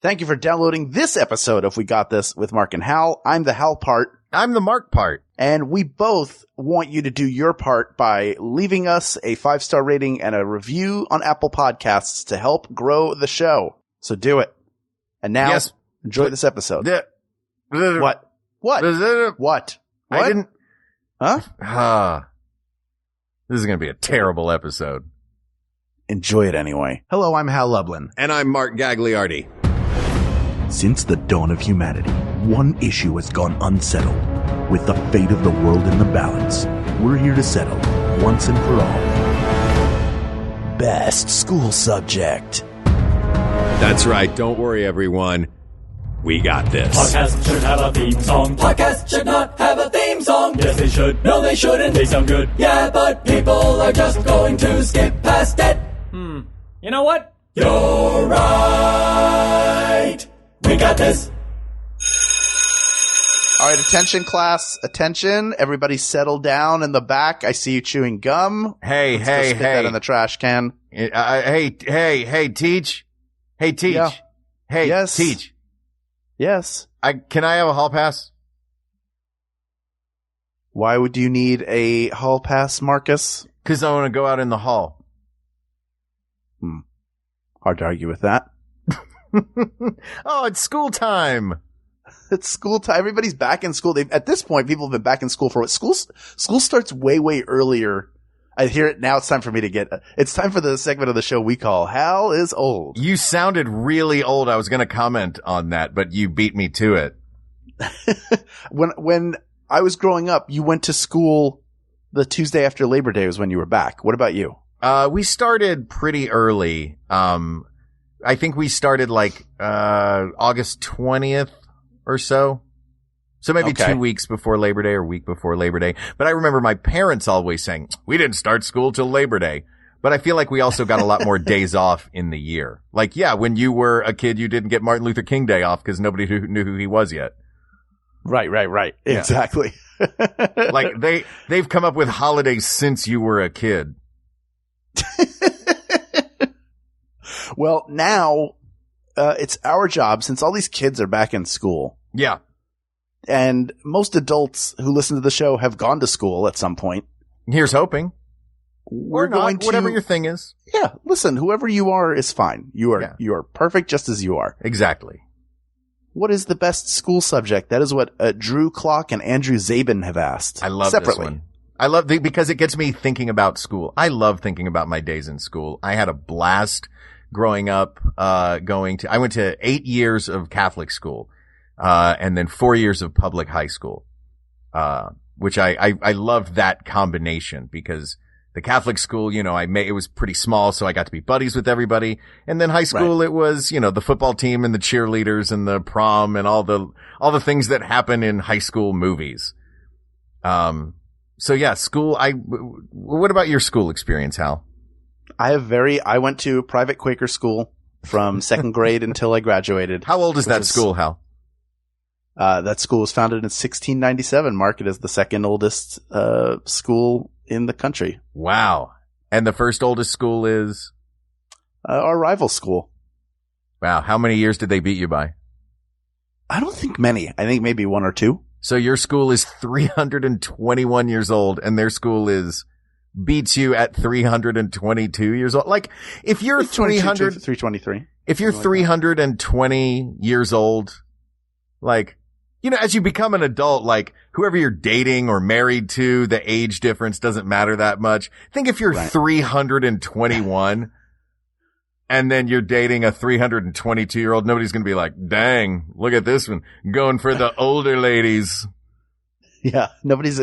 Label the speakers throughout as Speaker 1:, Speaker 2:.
Speaker 1: Thank you for downloading this episode of We Got This with Mark and Hal. I'm the Hal part.
Speaker 2: I'm the Mark part.
Speaker 1: And we both want you to do your part by leaving us a 5-star rating and a review on Apple Podcasts to help grow the show. So do it. And now, enjoy this episode. What? What? What?
Speaker 2: I didn't.
Speaker 1: Huh?
Speaker 2: This is going to be a terrible episode.
Speaker 1: Enjoy it anyway.
Speaker 3: Hello, I'm Hal Lublin.
Speaker 4: And I'm Mark Gagliardi.
Speaker 5: Since the dawn of humanity, one issue has gone unsettled. With the fate of the world in the balance, we're here to settle, once and for all, best school subject.
Speaker 4: That's right. Don't worry, everyone. We got this.
Speaker 6: Podcast should have a theme song. Podcast should not have a theme song. Yes, they should. No, they shouldn't. They sound good. Yeah, but people are just going to skip past it. You know what? You're right. We got this.
Speaker 1: All right, attention class, attention. Everybody settle down in the back. I see you chewing gum.
Speaker 2: Hey,
Speaker 1: Let's go spit that in the trash can.
Speaker 2: Hey, Teach. Hey, Teach.
Speaker 1: Yeah.
Speaker 2: Hey,
Speaker 1: Yes.
Speaker 2: Teach.
Speaker 1: Yes.
Speaker 2: Can I have a hall pass?
Speaker 1: Why would you need a hall pass, Marcus?
Speaker 2: Because I want to go out in the hall.
Speaker 1: Hard to argue with that.
Speaker 2: Oh, it's school time.
Speaker 1: It's school time. Everybody's back in school. At this point, people have been back in school for what? School starts way, way earlier. I hear it now. It's time for me to it's time for the segment of the show we call Hal is Old.
Speaker 2: You sounded really old. I was going to comment on that, but you beat me to it.
Speaker 1: When I was growing up, you went to school the Tuesday after Labor Day was when you were back. What about you?
Speaker 2: We started pretty early. I think we started like, August 20th or so. So maybe 2 weeks before Labor Day or a week before Labor Day. But I remember my parents always saying, we didn't start school till Labor Day. But I feel like we also got a lot more days off in the year. Like, yeah, when you were a kid, you didn't get Martin Luther King Day off because nobody knew who he was yet.
Speaker 1: Right. Yeah. Exactly.
Speaker 2: Like they've come up with holidays since you were a kid.
Speaker 1: Well, now, it's our job since all these kids are back in school.
Speaker 2: Yeah.
Speaker 1: And most adults who listen to the show have gone to school at some point.
Speaker 2: Here's hoping.
Speaker 1: We're going to,
Speaker 2: whatever your thing is.
Speaker 1: Yeah. Listen, whoever you are is fine. You are perfect just as you are.
Speaker 2: Exactly.
Speaker 1: What is the best school subject? That is what Drew Clock and Andrew Zabin have asked.
Speaker 2: I love
Speaker 1: separately.
Speaker 2: This one. I love because it gets me thinking about school. I love thinking about my days in school. I had a blast growing up, I went to 8 years of Catholic school, and then 4 years of public high school, which I loved that combination because the Catholic school, it was pretty small, so I got to be buddies with everybody. And then high school, It was, the football team and the cheerleaders and the prom and all the things that happen in high school movies. So yeah, school, what about your school experience, Hal?
Speaker 1: I went to private Quaker school from second grade until I graduated.
Speaker 2: How old is that school, Hal?
Speaker 1: That school was founded in 1697. Mark, it is the second oldest, school in the country.
Speaker 2: Wow. And the first oldest school is?
Speaker 1: Our rival school.
Speaker 2: Wow. How many years did they beat you by?
Speaker 1: I don't think many. I think maybe 1 or 2.
Speaker 2: So your school is 321 years old and their school beats you at 322 years old. Like, if you're
Speaker 1: 323.
Speaker 2: If you're 320 years old, like, as you become an adult, like, whoever you're dating or married to, the age difference doesn't matter that much. Think if you're 321 and then you're dating a 322-year-old, nobody's going to be like, dang, look at this one, going for the older ladies.
Speaker 1: Yeah, nobody's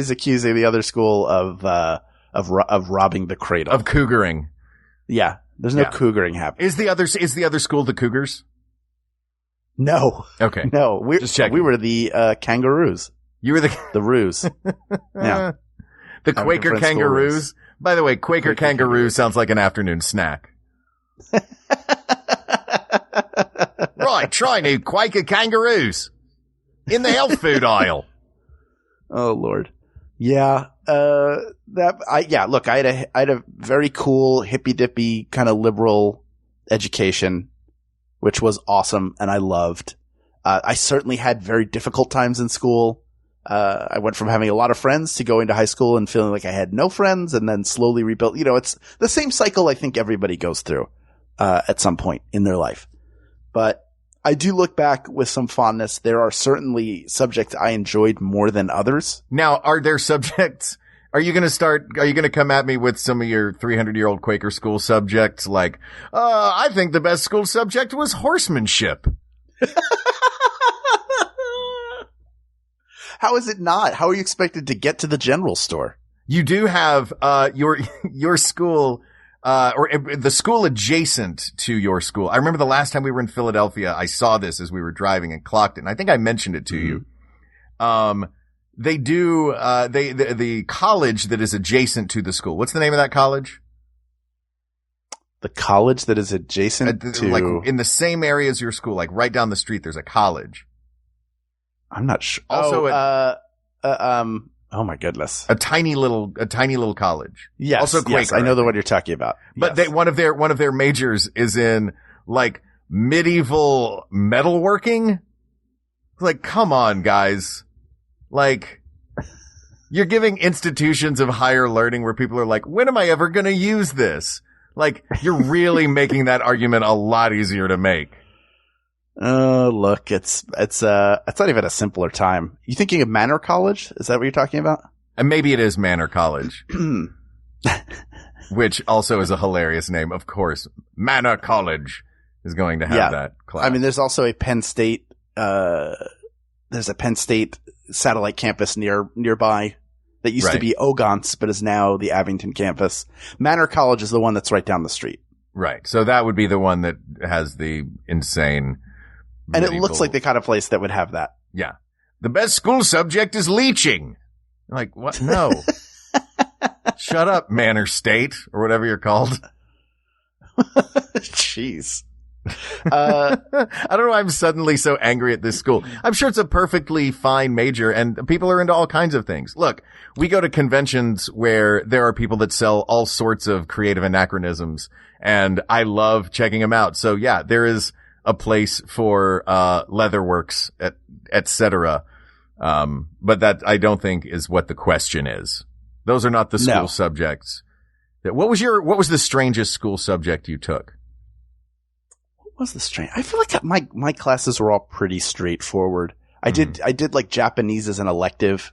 Speaker 1: accusing the other school of robbing the cradle.
Speaker 2: Of cougaring.
Speaker 1: Yeah, there's no cougaring happening.
Speaker 2: Is the other school the Cougars?
Speaker 1: No.
Speaker 2: Okay.
Speaker 1: No,
Speaker 2: just checking.
Speaker 1: We were the Kangaroos.
Speaker 2: You were the
Speaker 1: Roos. Yeah.
Speaker 2: The Quaker Kangaroos. By the way, Quaker Kangaroo sounds like an afternoon snack. Right, try new Quaker Kangaroos in the health food aisle.
Speaker 1: Oh Lord. Yeah. Look, I had a very cool hippy dippy kind of liberal education which was awesome and I loved. I certainly had very difficult times in school. I went from having a lot of friends to going to high school and feeling like I had no friends and then slowly rebuilt. You know, it's the same cycle I think everybody goes through, at some point in their life. But I do look back with some fondness. There are certainly subjects I enjoyed more than others.
Speaker 2: Now, are there subjects? Are you going to come at me with some of your 300-year-old Quaker school subjects? Like, I think the best school subject was horsemanship.
Speaker 1: How is it not? How are you expected to get to the general store?
Speaker 2: You do have, your school, or the school adjacent to your school. I remember the last time we were in Philadelphia, I saw this as we were driving and clocked it. And I think I mentioned it to you. They do, the college that is adjacent to the school. What's the name of that college?
Speaker 1: The college that is adjacent to,
Speaker 2: like in the same area as your school, like right down the street, there's a college.
Speaker 1: I'm not sure.
Speaker 2: Also,
Speaker 1: oh my goodness.
Speaker 2: A tiny little college.
Speaker 1: Yes.
Speaker 2: Also Quaker.
Speaker 1: Yes, I know the one you're talking about.
Speaker 2: But
Speaker 1: yes.
Speaker 2: one of their majors is in like medieval metalworking. Like, come on, guys. Like, you're giving institutions of higher learning where people are like, when am I ever going to use this? Like, you're really making that argument a lot easier to make.
Speaker 1: Oh, look, it's not even a simpler time. You thinking of Manor College? Is that what you're talking about?
Speaker 2: And maybe it is Manor College. Which also is a hilarious name, of course. Manor College is going to have that class.
Speaker 1: I mean, there's also a Penn State, there's a Penn State satellite campus nearby that used to be Ogons, but is now the Abington campus. Manor College is the one that's right down the street.
Speaker 2: Right. So that would be the one that has the insane
Speaker 1: and it looks like the kind of place that would have that.
Speaker 2: Yeah. The best school subject is leeching. Like, what? No. Shut up, Manor State, or whatever you're called.
Speaker 1: Jeez.
Speaker 2: I don't know why I'm suddenly so angry at this school. I'm sure it's a perfectly fine major and people are into all kinds of things. Look, we go to conventions where there are people that sell all sorts of creative anachronisms and I love checking them out. So yeah, there is a place for, leatherworks, et cetera. But that I don't think is what the question is. Those are not the school subjects. What was the strangest school subject you took?
Speaker 1: What was the strange? I feel like my classes were all pretty straightforward. I did like Japanese as an elective.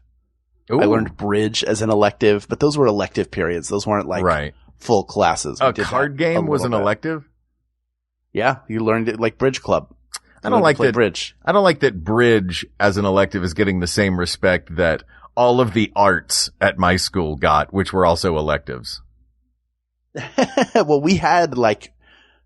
Speaker 1: Ooh. I learned bridge as an elective, but those were elective periods. Those weren't like full classes.
Speaker 2: A card game was an elective?
Speaker 1: Yeah, you learned it like Bridge Club.
Speaker 2: I don't like that bridge. I don't like that bridge as an elective is getting the same respect that all of the arts at my school got, which were also electives.
Speaker 1: Well, we had like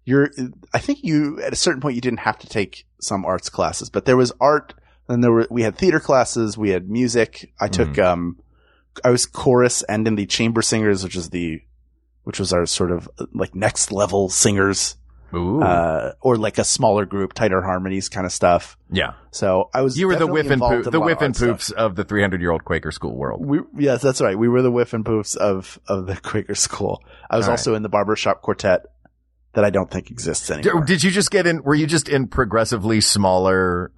Speaker 1: I think at a certain point you didn't have to take some arts classes, but there was art and we had theater classes, we had music. I took, I was chorus and in the chamber singers, which was our sort of like next level singers.
Speaker 2: Ooh.
Speaker 1: Or like a smaller group, tighter harmonies kind of stuff.
Speaker 2: Yeah.
Speaker 1: So
Speaker 2: you were the whiff and poofs of the 300-year-old Quaker school world.
Speaker 1: Yes, that's right. We were the whiff and poofs of the Quaker school. I was also in the barbershop quartet that I don't think exists anymore.
Speaker 2: Did you just were you just in progressively smaller,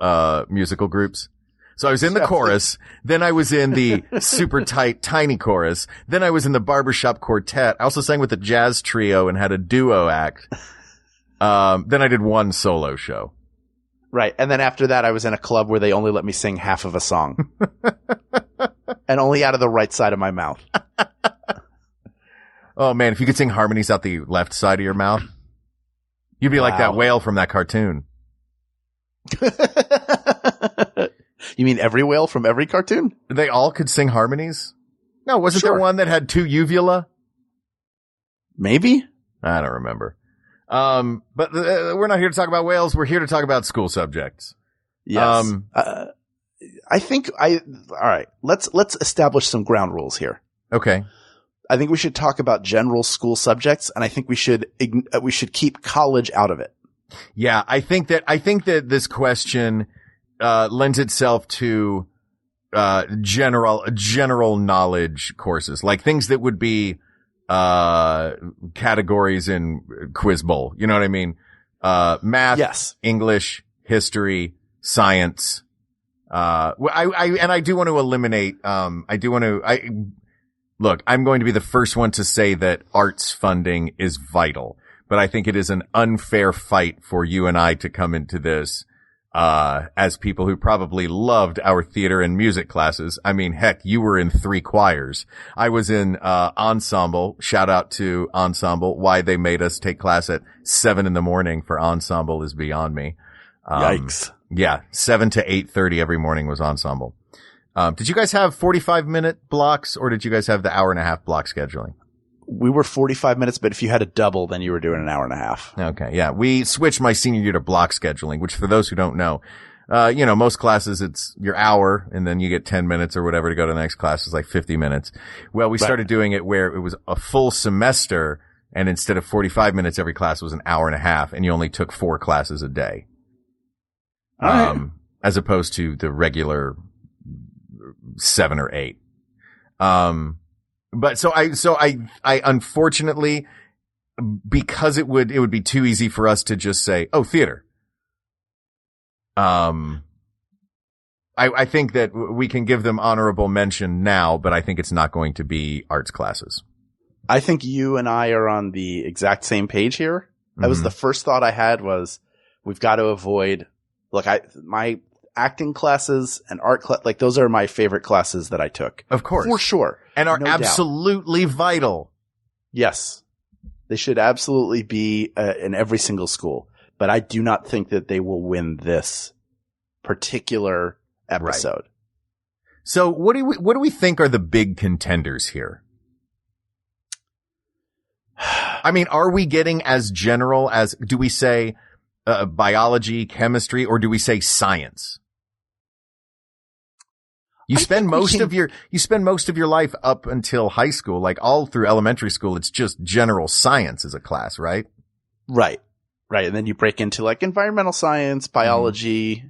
Speaker 2: musical groups? So I was in the chorus, then I was in the super tight, tiny chorus, then I was in the barbershop quartet. I also sang with the jazz trio and had a duo act. Then I did one solo show.
Speaker 1: Right. And then after that, I was in a club where they only let me sing half of a song. And only out of the right side of my mouth.
Speaker 2: Oh man, if you could sing harmonies out the left side of your mouth, you'd be like that whale from that cartoon.
Speaker 1: You mean every whale from every cartoon?
Speaker 2: They all could sing harmonies? No, wasn't there one that had 2 uvula?
Speaker 1: Maybe?
Speaker 2: I don't remember. But we're not here to talk about whales. We're here to talk about school subjects.
Speaker 1: Yes. I think all right. Let's establish some ground rules here.
Speaker 2: Okay.
Speaker 1: I think we should talk about general school subjects, and I think we should keep college out of it.
Speaker 2: Yeah. I think that this question, lends itself to, general knowledge courses, like things that would be, categories in Quiz Bowl. You know what I mean? math,
Speaker 1: Yes.
Speaker 2: English, history, science. I do want to eliminate, look, I'm going to be the first one to say that arts funding is vital, but I think it is an unfair fight for you and I to come into this, as people who probably loved our theater and music classes. I mean, heck, you were in 3 choirs. I was in, ensemble. Shout out to ensemble. Why they made us take class at 7 a.m. for ensemble is beyond me.
Speaker 1: Yikes.
Speaker 2: Yeah, 7 to 8:30 every morning was ensemble. Did you guys have 45-minute blocks, or did you guys have the hour and a half block scheduling?
Speaker 1: We were 45 minutes, but if you had a double, then you were doing an hour and a half.
Speaker 2: Okay, yeah. We switched my senior year to block scheduling, which for those who don't know, most classes it's your hour and then you get 10 minutes or whatever to go to the next class. It's like 50 minutes. Well, we started doing it where it was a full semester, and instead of 45 minutes, every class was an hour and a half, and you only took 4 classes a day.
Speaker 1: All right.
Speaker 2: As opposed to the regular 7 or 8. But so I unfortunately, because it would be too easy for us to just say, oh, theater. I think that we can give them honorable mention now, but I think it's not going to be arts classes.
Speaker 1: I think you and I are on the exact same page here. That was the first thought I had was we've got to avoid, my acting classes and art like those are my favorite classes that I took.
Speaker 2: Of course.
Speaker 1: For sure.
Speaker 2: And are
Speaker 1: no
Speaker 2: absolutely vital.
Speaker 1: Yes. They should absolutely be in every single school. But I do not think that they will win this particular episode.
Speaker 2: Right. So what do we think are the big contenders here? I mean, are we getting as general as, do we say biology, chemistry, or do we say science? You spend most of your life up until high school, like all through elementary school, it's just general science as a class, right?
Speaker 1: Right. Right. And then you break into like environmental science, biology,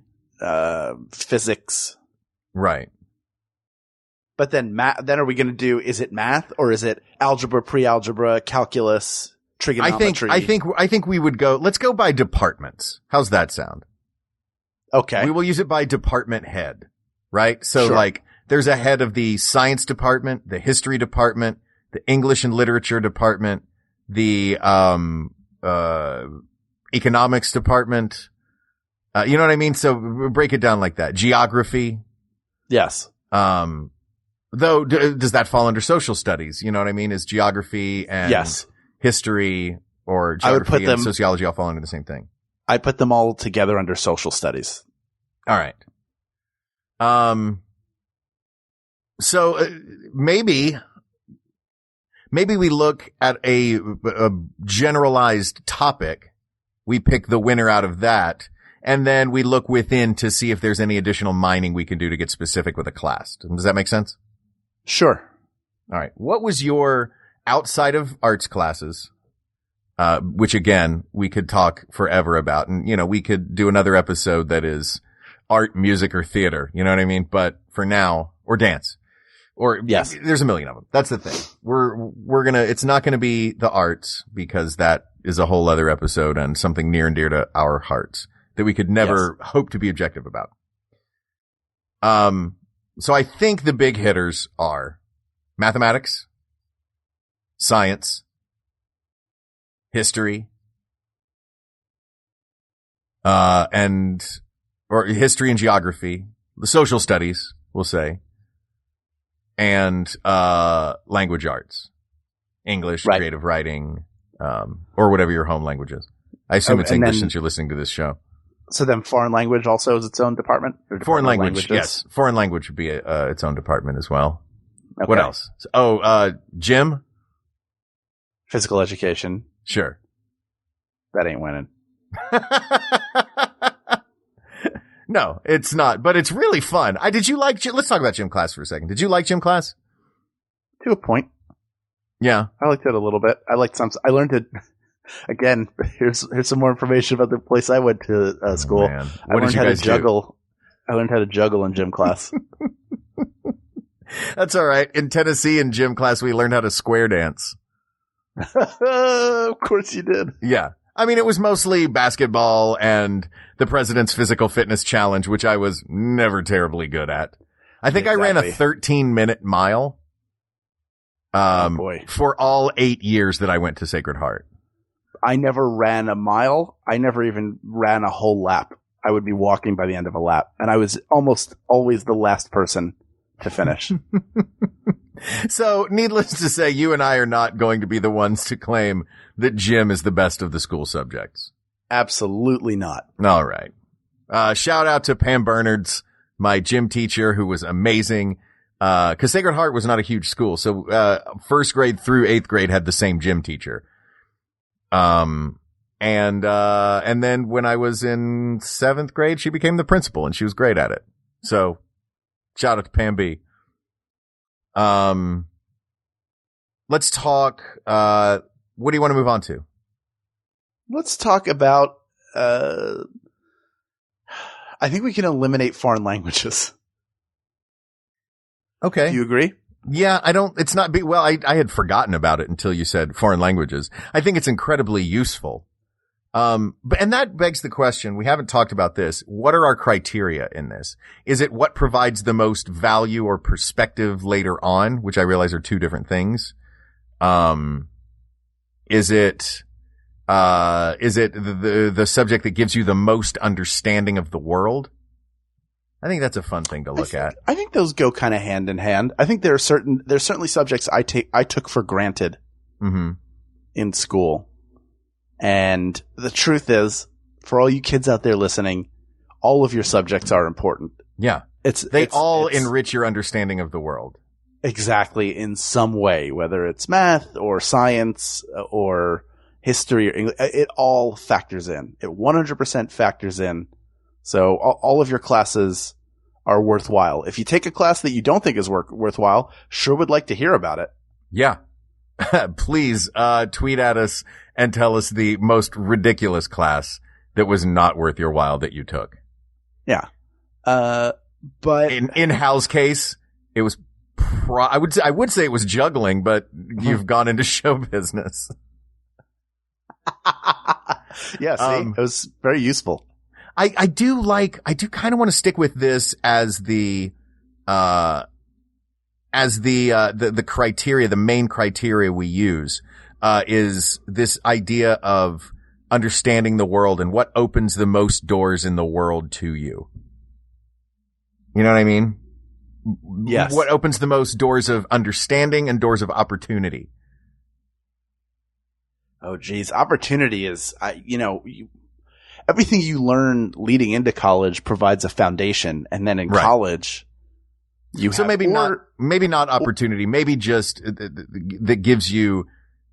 Speaker 1: physics.
Speaker 2: Right.
Speaker 1: But then then are we going to do, is it math or is it algebra, pre-algebra, calculus, trigonometry?
Speaker 2: I think we would go, let's go by departments. How's that sound?
Speaker 1: Okay.
Speaker 2: We will use it by department head, right? So like there's a head of the science department, the history department, the English and literature department, the, economics department. You know what I mean? So break it down like that. Geography.
Speaker 1: Yes.
Speaker 2: Though, does that fall under social studies? You know what I mean? Is geography and history or geography and sociology all fall under the same thing?
Speaker 1: I put them all together under social studies.
Speaker 2: All right. So maybe we look at a generalized topic. We pick the winner out of that. And then we look within to see if there's any additional mining we can do to get specific with a class. Does that make sense?
Speaker 1: Sure.
Speaker 2: All right. What was your outside of arts classes? Which again, we could talk forever about. And, we could do another episode that is art, music, or theater. You know what I mean? But for now, or dance. Or
Speaker 1: yes,
Speaker 2: there's a million of them. That's the thing. It's not gonna be the arts because that is a whole other episode and something near and dear to our hearts that we could never hope to be objective about. So I think the big hitters are mathematics, science, history, or history and geography, the social studies, we'll say, and language arts, English, creative writing, or whatever your home language is. I assume it's English since you're listening to this show.
Speaker 1: So then foreign language also is its own department?
Speaker 2: Foreign language, yes. Foreign language would be its own department as well.
Speaker 1: Okay.
Speaker 2: What else? Gym?
Speaker 1: Physical education.
Speaker 2: Sure.
Speaker 1: That ain't winning.
Speaker 2: No, it's not, but it's really fun. Let's talk about gym class for a second. Did you like gym class?
Speaker 1: To a point.
Speaker 2: Yeah.
Speaker 1: I liked it a little bit. I learned it. Again, here's some more information about the place I went to school.
Speaker 2: Man.
Speaker 1: I learned how to juggle. I learned how to juggle in gym class.
Speaker 2: That's all right. In Tennessee, in gym class, we learned how to square dance.
Speaker 1: Of course you did.
Speaker 2: Yeah. I mean, it was mostly basketball and the President's Physical Fitness Challenge, which I was never terribly good at. I think I ran a 13-minute mile. For all 8 years that I went to Sacred Heart.
Speaker 1: I never ran a mile. I never even ran a whole lap. I would be walking by the end of a lap, and I was almost always the last person to finish.
Speaker 2: So, needless to say, you and I are not going to be the ones to claim that gym is the best of the school subjects.
Speaker 1: Absolutely not.
Speaker 2: All right. Shout out to Pam Bernards, my gym teacher, who was amazing. Cause Sacred Heart was not a huge school. So, first grade through 8th grade had the same gym teacher. And then when I was in 7th grade, she became the principal and she was great at it. So, shout out to Pam B. Let's talk, what do you want to move on to?
Speaker 1: Let's talk about, I think we can eliminate foreign languages.
Speaker 2: Okay.
Speaker 1: Do you agree?
Speaker 2: Yeah, I had forgotten about it until you said foreign languages. I think it's incredibly useful. And that begs the question, we haven't talked about this. What are our criteria in this? Is it what provides the most value or perspective later on, which I realize are two different things? Is it the subject that gives you the most understanding of the world? I think that's a fun thing to look at.
Speaker 1: I think those go kind of hand in hand. I think there's certainly subjects I took for granted in school. And the truth is, for all you kids out there listening, all of your subjects are important.
Speaker 2: Yeah. They all enrich your understanding of the world.
Speaker 1: Exactly, in some way, whether it's math or science or history or English, it all factors in. It 100% factors in. So all of your classes are worthwhile. If you take a class that you don't think is worthwhile, sure would like to hear about it.
Speaker 2: Yeah. Please, tweet at us and tell us the most ridiculous class that was not worth your while that you took.
Speaker 1: Yeah. But
Speaker 2: in Hal's case, it was I would say it was juggling, but you've gone into show business.
Speaker 1: Yeah, see, it was very useful.
Speaker 2: I do kind of want to stick with this as the criteria, the main criteria we use, is this idea of understanding the world and what opens the most doors in the world to you. You know what I mean?
Speaker 1: Yes.
Speaker 2: What opens the most doors of understanding and doors of opportunity?
Speaker 1: Oh, geez. Opportunity is, everything you learn leading into college provides a foundation. And then in college,
Speaker 2: maybe not opportunity, maybe just that gives you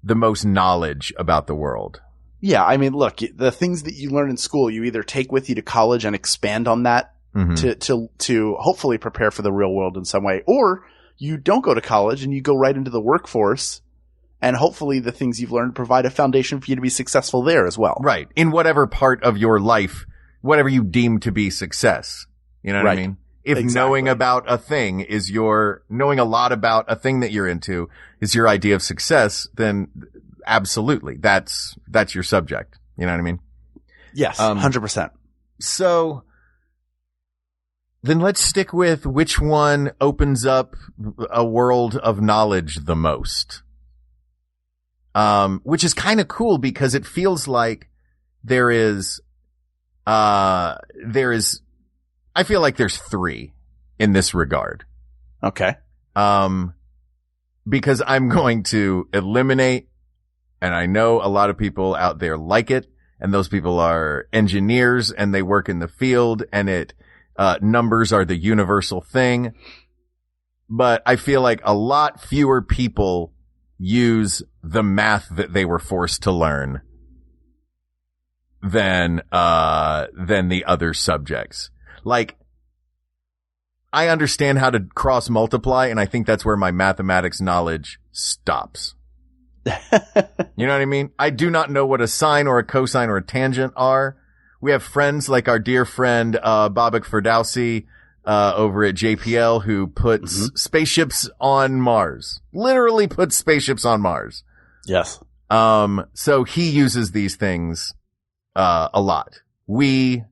Speaker 2: the most knowledge about the world.
Speaker 1: Yeah. I mean, look, the things that you learn in school, you either take with you to college and expand on that to hopefully prepare for the real world in some way, or you don't go to college and you go right into the workforce. And hopefully the things you've learned provide a foundation for you to be successful there as well.
Speaker 2: Right. In whatever part of your life, whatever you deem to be success. You know what I mean? If knowing about a thing knowing a lot about a thing that you're into is your idea of success, then absolutely, that's your subject. You know what I mean?
Speaker 1: Yes, 100%.
Speaker 2: So then let's stick with which one opens up a world of knowledge the most. Which is kind of cool because it feels like I feel like there's 3 in this regard.
Speaker 1: Okay.
Speaker 2: Because I'm going to eliminate, and I know a lot of people out there like it, and those people are engineers and they work in the field and numbers are the universal thing. But I feel like a lot fewer people use the math that they were forced to learn than the other subjects. Like, I understand how to cross multiply, and I think that's where my mathematics knowledge stops. You know what I mean? I do not know what a sine or a cosine or a tangent are. We have friends like our dear friend, Babak Ferdowsi, over at JPL, who puts spaceships on Mars. Literally puts spaceships on Mars.
Speaker 1: Yes.
Speaker 2: So he uses these things a lot. We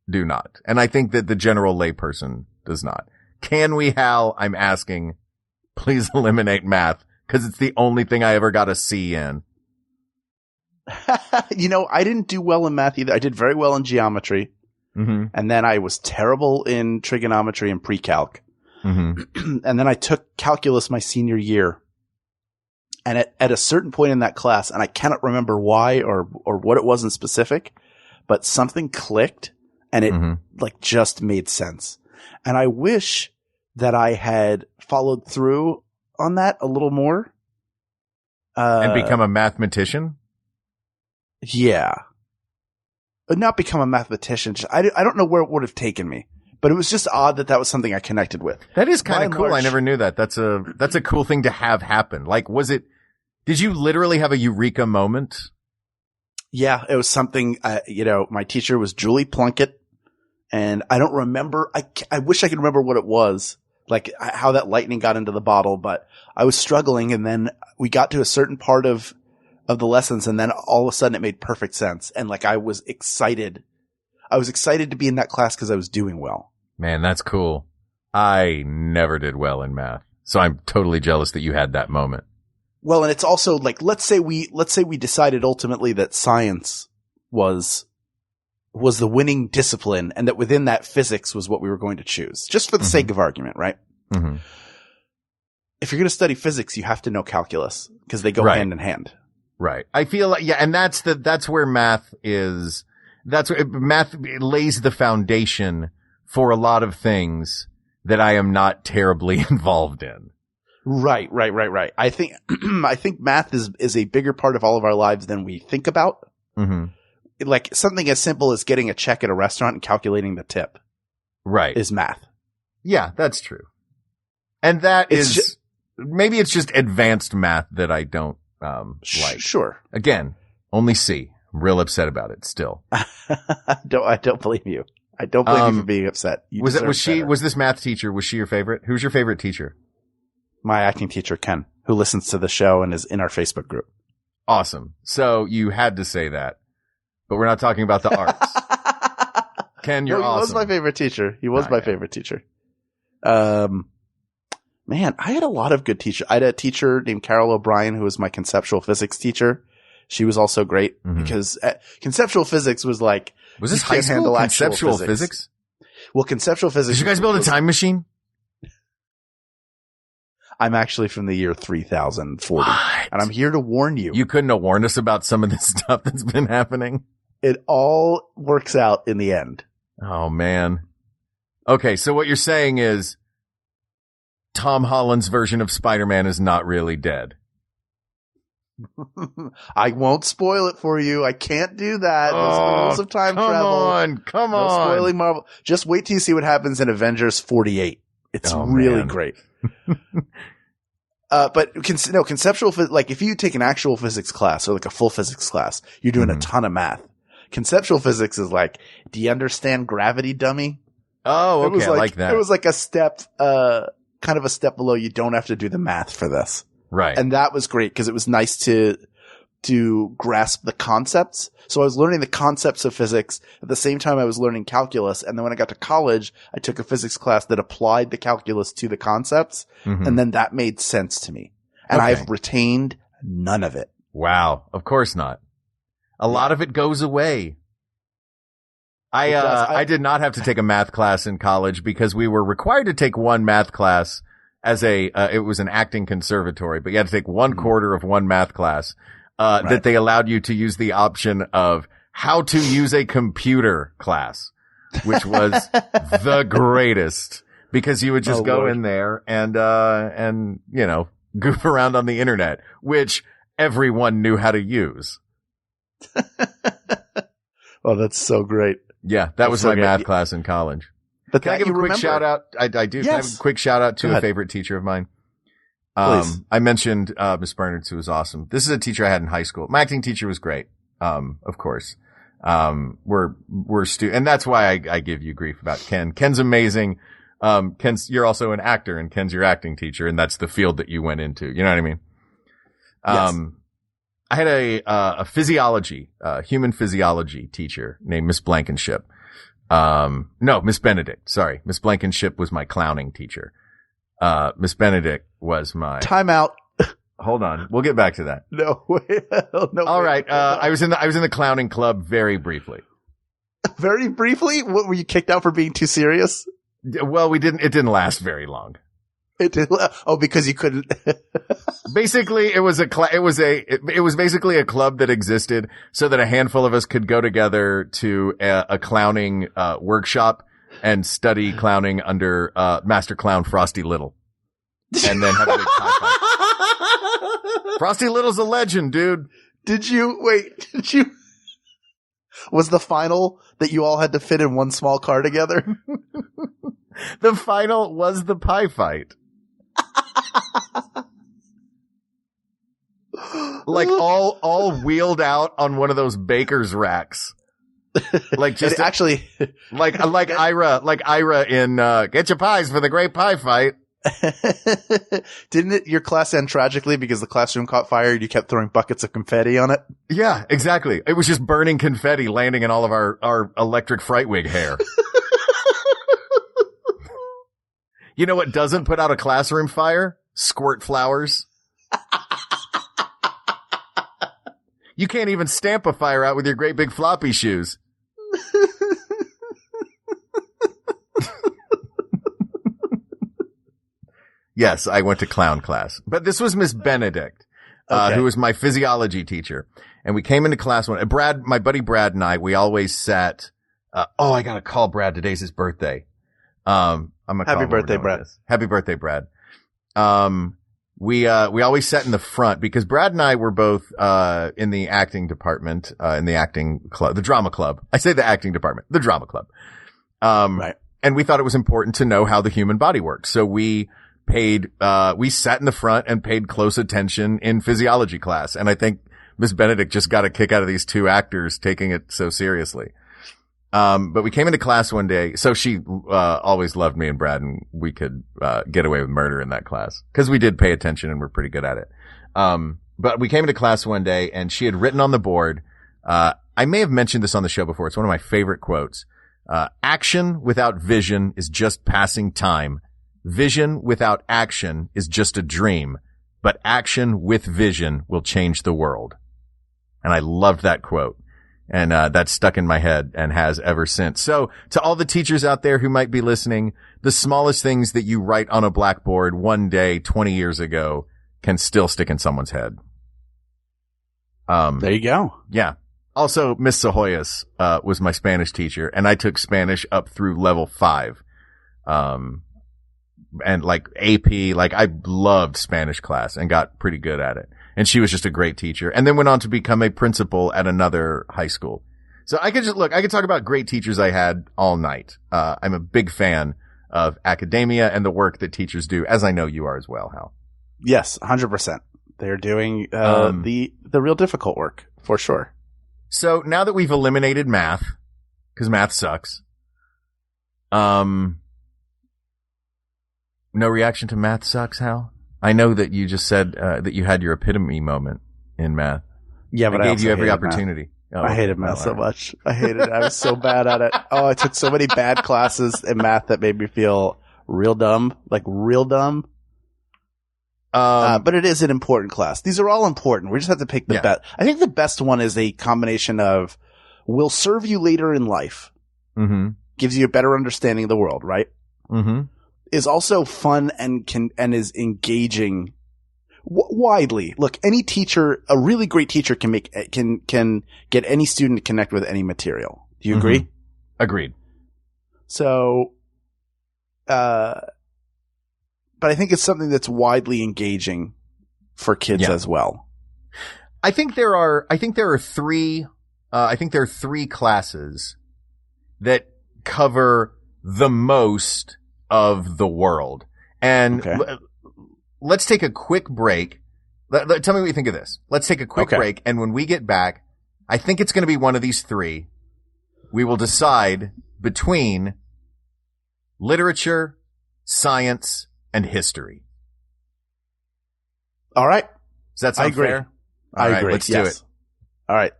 Speaker 2: do not. And I think that the general layperson does not. Can we, Hal? I'm asking, please eliminate math because it's the only thing I ever got a C in.
Speaker 1: I didn't do well in math either. I did very well in geometry.
Speaker 2: Mm-hmm.
Speaker 1: And then I was terrible in trigonometry and pre-calc.
Speaker 2: Mm-hmm.
Speaker 1: And then I took calculus my senior year. And at a certain point in that class, and I cannot remember why or what it was in specific, but something clicked and it like just made sense. And I wish that I had followed through on that a little more.
Speaker 2: And become a mathematician?
Speaker 1: Yeah. But not become a mathematician. I don't know where it would have taken me, but it was just odd that was something I connected with.
Speaker 2: That is kind of cool. I never knew that. That's a cool thing to have happen. Like, did you literally have a eureka moment?
Speaker 1: Yeah, it was something, my teacher was Julie Plunkett, and I don't remember. I wish I could remember what it was, like how that lightning got into the bottle, but I was struggling, and then we got to a certain part of the lessons, and then all of a sudden it made perfect sense. And like, I was excited. I was excited to be in that class because I was doing well.
Speaker 2: Man, that's cool. I never did well in math, so I'm totally jealous that you had that moment.
Speaker 1: Well, and it's also like, let's say we decided ultimately that science was the winning discipline, and that within that physics was what we were going to choose, just for the sake of argument, right?
Speaker 2: Mm-hmm.
Speaker 1: If you're going to study physics, you have to know calculus because they go hand in hand.
Speaker 2: Right. I feel like, yeah, and that's where math lays the foundation for a lot of things that I am not terribly involved in.
Speaker 1: Right. I think math is a bigger part of all of our lives than we think about.
Speaker 2: Mm-hmm.
Speaker 1: Like something as simple as getting a check at a restaurant and calculating the tip.
Speaker 2: Right.
Speaker 1: Is math.
Speaker 2: Yeah, that's true. And that maybe it's just advanced math that I don't like.
Speaker 1: Sure.
Speaker 2: Again, only C. I'm real upset about it still.
Speaker 1: I don't blame you. I don't blame you for being upset. Was
Speaker 2: this math teacher, was she your favorite? Who's your favorite teacher?
Speaker 1: My acting teacher, Ken, who listens to the show and is in our Facebook group.
Speaker 2: Awesome. So you had to say that, but we're not talking about the arts. Ken, you're awesome.
Speaker 1: He was my favorite teacher. Favorite teacher. Man, I had a lot of good teachers. I had a teacher named Carol O'Brien who was my conceptual physics teacher. She was also great because conceptual physics was like,
Speaker 2: was this high school conceptual physics?
Speaker 1: Well, conceptual physics.
Speaker 2: Did you guys build a time machine?
Speaker 1: I'm actually from the year 3040, and I'm here to warn you.
Speaker 2: You couldn't have warned us about some of this stuff that's been happening.
Speaker 1: It all works out in the end.
Speaker 2: Oh man. Okay. So what you're saying is Tom Holland's version of Spider-Man is not really dead.
Speaker 1: I won't spoil it for you. I can't do that. There's rules of time travel.
Speaker 2: Come
Speaker 1: no
Speaker 2: on.
Speaker 1: Spoiling Marvel. Just wait till you see what happens in Avengers 48. It's really great. But conceptual, like if you take an actual physics class or like a full physics class, you're doing a ton of math. Conceptual physics is like, do you understand gravity, dummy?
Speaker 2: Oh, okay. I like that.
Speaker 1: It was like a step, kind of a step below. You don't have to do the math for this.
Speaker 2: Right.
Speaker 1: And that was great because it was nice to grasp the concepts. So I was learning the concepts of physics at the same time I was learning calculus. And then when I got to college, I took a physics class that applied the calculus to the concepts. Mm-hmm. And then that made sense to me. And I've retained none of it.
Speaker 2: Wow. Of course not. A lot of it goes away. I did not have to take a math class in college because we were required to take one math class as it was an acting conservatory, but you had to take one quarter of one math class, that they allowed you to use the option of how to use a computer class, which was the greatest because you would just go in there and, goof around on the internet, which everyone knew how to use.
Speaker 1: Oh, that's so great.
Speaker 2: Yeah, that was my math class in college.
Speaker 1: But
Speaker 2: can I give a quick shout out? I do.
Speaker 1: Yes.
Speaker 2: Can I have a quick shout out to a favorite teacher of mine?
Speaker 1: Please.
Speaker 2: I mentioned Miss Bernards, who was awesome. This is a teacher I had in high school. My acting teacher was great. Of course. And that's why I give you grief about Ken. Ken's amazing. You're also an actor and Ken's your acting teacher, and that's the field that you went into. You know what I mean?
Speaker 1: Yes.
Speaker 2: I had a physiology, human physiology teacher named Miss Blankenship. No, Miss Benedict. Sorry. Miss Blankenship was my clowning teacher. Miss Benedict was my...
Speaker 1: Time out.
Speaker 2: Hold on. We'll get back to that.
Speaker 1: No way. No.
Speaker 2: All right. I was in the clowning club very briefly.
Speaker 1: Very briefly? What, were you kicked out for being too serious?
Speaker 2: Well, it didn't last very long.
Speaker 1: It did. Oh, because you couldn't.
Speaker 2: Basically, it was basically a club that existed so that a handful of us could go together to a clowning, workshop and study clowning under, Master Clown Frosty Little. And then have a big high five. Frosty Little's a legend, dude.
Speaker 1: Did you was the final that you all had to fit in one small car together?
Speaker 2: The final was the pie fight. Like all wheeled out on one of those baker's racks. Like just
Speaker 1: actually
Speaker 2: like Ira in Get Your Pies for the Great Pie Fight.
Speaker 1: Didn't it your class end tragically because the classroom caught fire and you kept throwing buckets of confetti on it?
Speaker 2: Yeah, exactly. It was just burning confetti landing in all of our electric fright wig hair. You know what doesn't put out a classroom fire? Squirt flowers. You can't even stamp a fire out with your great big floppy shoes. Yes, I went to clown class, but this was Miss Benedict, who was my physiology teacher. And we came into class one, my buddy Brad and I, we always sat, I gotta call Brad. Today's his birthday. I'm gonna call
Speaker 1: Happy birthday, Brad.
Speaker 2: Happy birthday, Brad. We always sat in the front because Brad and I were both, in the acting department, in the acting club, the drama club. I say the acting department, the drama club.
Speaker 1: Right.
Speaker 2: And we thought it was important to know how the human body works. So we sat in the front and paid close attention in physiology class. And I think Miss Benedict just got a kick out of these two actors taking it so seriously. But we came into class one day. So she, always loved me and Brad, and we could, get away with murder in that class because we did pay attention and we're pretty good at it. But we came into class one day and she had written on the board, I may have mentioned this on the show before. It's one of my favorite quotes. Action without vision is just passing time. Vision without action is just a dream, but action with vision will change the world. And I loved that quote. And that stuck in my head and has ever since. So to all the teachers out there who might be listening, the smallest things that you write on a blackboard one day 20 years ago can still stick in someone's head.
Speaker 1: There you go.
Speaker 2: Yeah. Also, Miss Sahoyas was my Spanish teacher, and I took Spanish up through level 5. And like AP, like I loved Spanish class and got pretty good at it. And she was just a great teacher, and then went on to become a principal at another high school. So I could talk about great teachers I had all night. I'm a big fan of academia and the work that teachers do, as I know you are as well, Hal.
Speaker 1: Yes, 100%. They're doing, the real difficult work, for sure.
Speaker 2: So now that we've eliminated math, cause math sucks. No reaction to math sucks, Hal? I know that you just said, that you had your epitome moment in math.
Speaker 1: Yeah, but
Speaker 2: I gave you every opportunity.
Speaker 1: Oh, I hated math so much. I hated it. I was so bad at it. Oh, I took so many bad classes in math that made me feel real dumb, like real dumb. But it is an important class. These are all important. We just have to pick the best. I think the best one is a combination of will serve you later in life. Mm-hmm. Gives you a better understanding of the world, right? Mm-hmm. Is also fun and is engaging widely. Look, any teacher, a really great teacher can get any student to connect with any material. Do you agree?
Speaker 2: Agreed.
Speaker 1: So, but I think it's something that's widely engaging for kids as well.
Speaker 2: I think there are three classes that cover the most of the world. And let's take a quick break. Tell me what you think of this. Let's take a quick break. And when we get back, I think it's going to be one of these three. We will decide between literature, science, and history.
Speaker 1: All right.
Speaker 2: Does that sound fair?
Speaker 1: I agree.
Speaker 2: Let's do it.
Speaker 1: All right.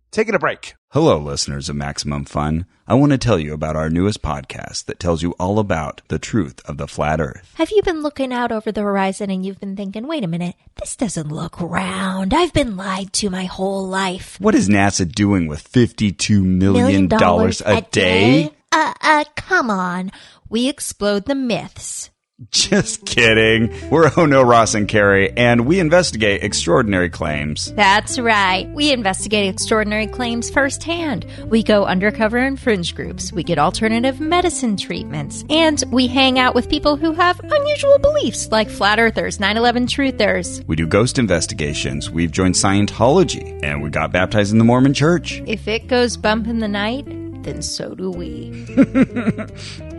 Speaker 1: Taking a break.
Speaker 3: Hello, listeners of Maximum Fun. I want to tell you about our newest podcast that tells you all about the truth of the flat Earth.
Speaker 7: Have you been looking out over the horizon and you've been thinking, wait a minute, this doesn't look round. I've been lied to my whole life.
Speaker 3: What is NASA doing with $52 million a day?
Speaker 7: Come on. We explode the myths.
Speaker 3: Just kidding. We're Ono, Ross, and Carrie, and we investigate extraordinary claims.
Speaker 7: That's right. We investigate extraordinary claims firsthand. We go undercover in fringe groups. We get alternative medicine treatments. And we hang out with people who have unusual beliefs, like flat earthers, 9/11 truthers.
Speaker 3: We do ghost investigations. We've joined Scientology, and we got baptized in the Mormon Church.
Speaker 7: If it goes bump in the night, then so do we.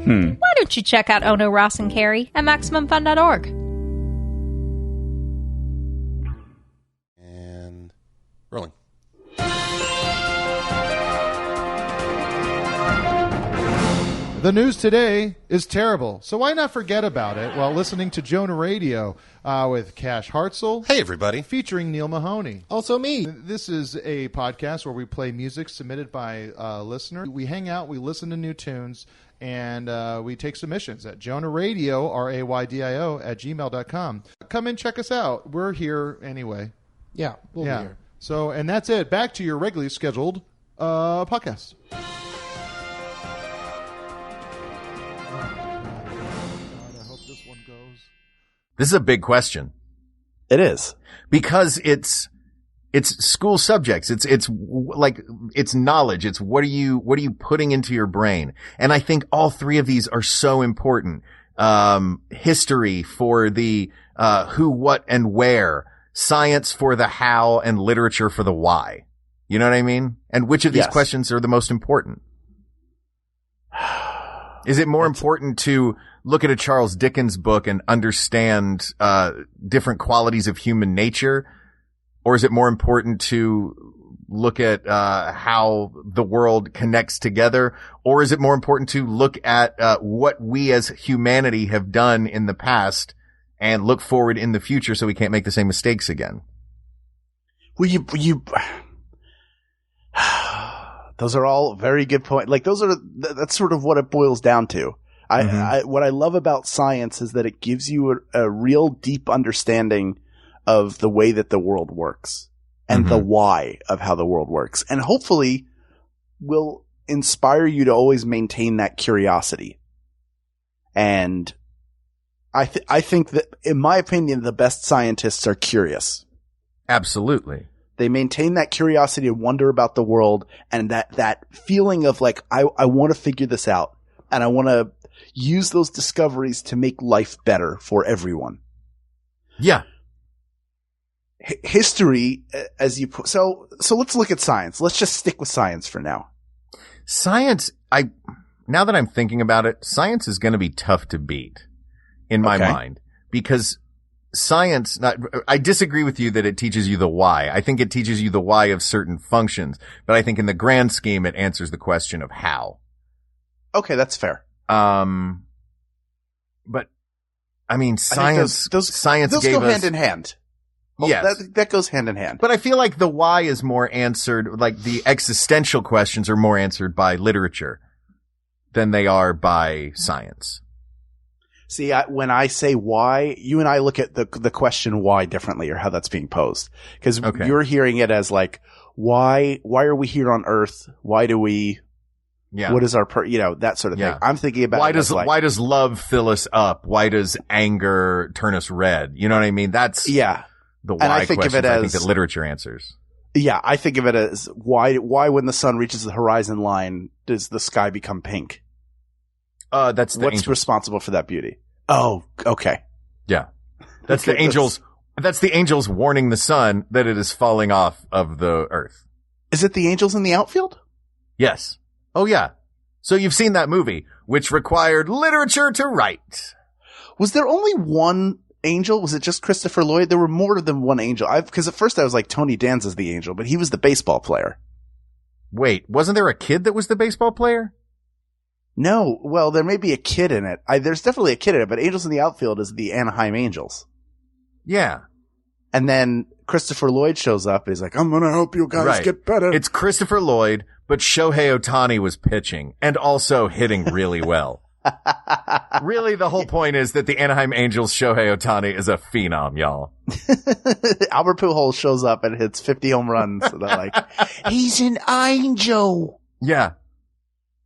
Speaker 7: Why don't you check out Ono, Ross, and Carrie at MaximumFun.org?
Speaker 8: And rolling.
Speaker 9: The news today is terrible, so why not forget about it while listening to Jonah Radio with Cash Hartzell.
Speaker 8: Hey, everybody.
Speaker 9: Featuring Neil Mahoney.
Speaker 8: Also me.
Speaker 9: This is a podcast where we play music submitted by listeners. We hang out, we listen to new tunes, and we take submissions at jonahradio, RAYDIO, at gmail.com. Come and check us out. We're here anyway.
Speaker 8: Yeah, we'll be here.
Speaker 9: So, and that's it. Back to your regularly scheduled podcast.
Speaker 2: This is a big question.
Speaker 1: It is.
Speaker 2: Because it's school subjects. It's knowledge. It's what are you putting into your brain? And I think all three of these are so important. History for the, who, what, and where. Science for the how, and literature for the why. You know what I mean? And which of these questions are the most important? Is it more important to look at a Charles Dickens book and understand different qualities of human nature? Or is it more important to look at how the world connects together? Or is it more important to look at what we as humanity have done in the past and look forward in the future so we can't make the same mistakes again?
Speaker 1: Well, those are all very good points. Like that's sort of what it boils down to. What I love about science is that it gives you a real deep understanding of the way that the world works and the why of how the world works, and hopefully will inspire you to always maintain that curiosity. And I think that, in my opinion, the best scientists are curious.
Speaker 2: Absolutely.
Speaker 1: They maintain that curiosity and wonder about the world, and that feeling of like, I want to figure this out, and I want to use those discoveries to make life better for everyone. Yeah. History, as you put, so let's look at science. Let's just stick with science for now.
Speaker 2: Science, now that I'm thinking about it, science is going to be tough to beat in my mind, because science, I disagree with you that it teaches you the why. I think it teaches you the why of certain functions, but I think in the grand scheme, it answers the question of how.
Speaker 1: Okay, that's fair.
Speaker 2: But I mean, science
Speaker 1: those
Speaker 2: gave
Speaker 1: go
Speaker 2: us
Speaker 1: hand in hand.
Speaker 2: Yes.
Speaker 1: That goes hand in hand.
Speaker 2: But I feel like the why is more answered, like the existential questions are more answered by literature than they are by science.
Speaker 1: See, when I say why, you and I look at the question why differently, or how that's being posed. Because you're hearing it as like, why are we here on Earth? Why do we, what is our, that sort of thing. I'm thinking about
Speaker 2: why does love fill us up? Why does anger turn us red? You know what I mean? That's the why
Speaker 1: and I think
Speaker 2: question
Speaker 1: of it
Speaker 2: I
Speaker 1: as,
Speaker 2: think that literature answers.
Speaker 1: Yeah, I think of it as why when the sun reaches the horizon line, does the sky become pink?
Speaker 2: That's the
Speaker 1: what's
Speaker 2: angels.
Speaker 1: responsible for that beauty? Oh, okay.
Speaker 2: Yeah. That's the angels. That's the angels warning the sun that it is falling off of the earth.
Speaker 1: Is it the angels in the outfield?
Speaker 2: Yes. Oh, yeah. So you've seen that movie, which required literature to write.
Speaker 1: Was there only one angel? Was it just Christopher Lloyd? There were more than one angel. Because at first I was like, Tony Danza's the angel, but he was the baseball player.
Speaker 2: Wait, wasn't there a kid that was the baseball player?
Speaker 1: No. Well, there may be a kid in it. There's definitely a kid in it, but Angels in the Outfield is the Anaheim Angels.
Speaker 2: Yeah.
Speaker 1: And then Christopher Lloyd shows up. He's like, I'm going to help you guys get better.
Speaker 2: It's Christopher Lloyd, but Shohei Ohtani was pitching and also hitting really well. Really, the whole point is that the Anaheim Angels' Shohei Ohtani is a phenom, y'all.
Speaker 1: Albert Pujols shows up and hits 50 home runs. And they're like, he's an angel.
Speaker 2: Yeah.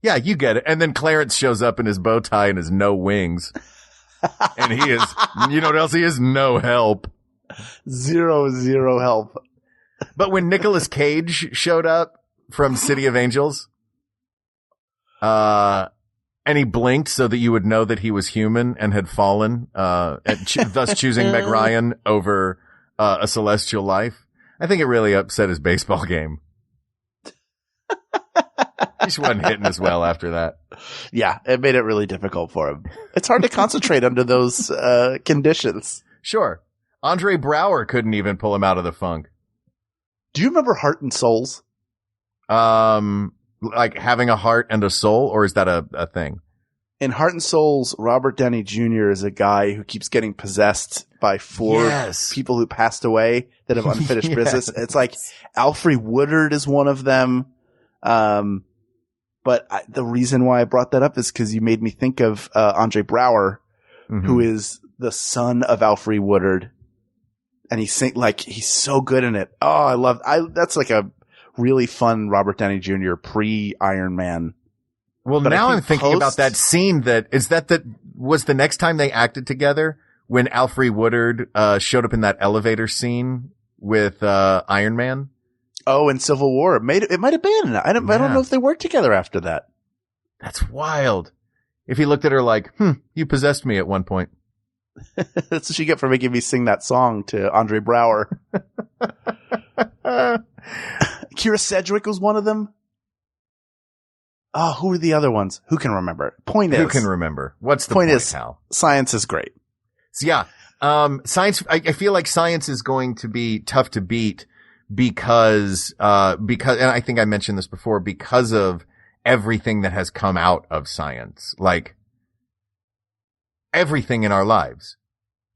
Speaker 2: Yeah, you get it. And then Clarence shows up in his bow tie and his no wings. And he is, you know what else he is? No help.
Speaker 1: Zero help.
Speaker 2: But when Nicolas Cage showed up from City of Angels, and he blinked so that you would know that he was human and had fallen, thus choosing Meg Ryan over A Celestial Life. I think it really upset his baseball game. He just wasn't hitting as well after that.
Speaker 1: Yeah, it made it really difficult for him. It's hard to concentrate under those conditions.
Speaker 2: Sure. Andre Brower couldn't even pull him out of the funk.
Speaker 1: Do you remember Heart and Souls?
Speaker 2: Like having a heart and a soul, or is that a thing?
Speaker 1: In Heart and Souls, Robert Downey Jr. is a guy who keeps getting possessed by four people who passed away that have unfinished business. It's like Alfre Woodard is one of them. But the reason why I brought that up is because you made me think of Andre Brower, who is the son of Alfre Woodard, and he's so good in it. Oh, that's like a really fun Robert Downey Jr. pre-Iron Man.
Speaker 2: Well, but now I'm thinking about that scene was the next time they acted together when Alfre Woodard showed up in that elevator scene with Iron Man.
Speaker 1: Oh, in Civil War. It might have been. I don't know if they worked together after that.
Speaker 2: That's wild. If he looked at her like, you possessed me at one point.
Speaker 1: That's what you get for making me sing that song to Andre Brower. Kira Sedgwick was one of them. Oh, who were the other ones? Who can remember?
Speaker 2: Who can remember? What's the point, Hal?
Speaker 1: Science is great.
Speaker 2: So yeah, science, I feel like science is going to be tough to beat because, and I think I mentioned this before, because of everything that has come out of science. Like, everything in our lives.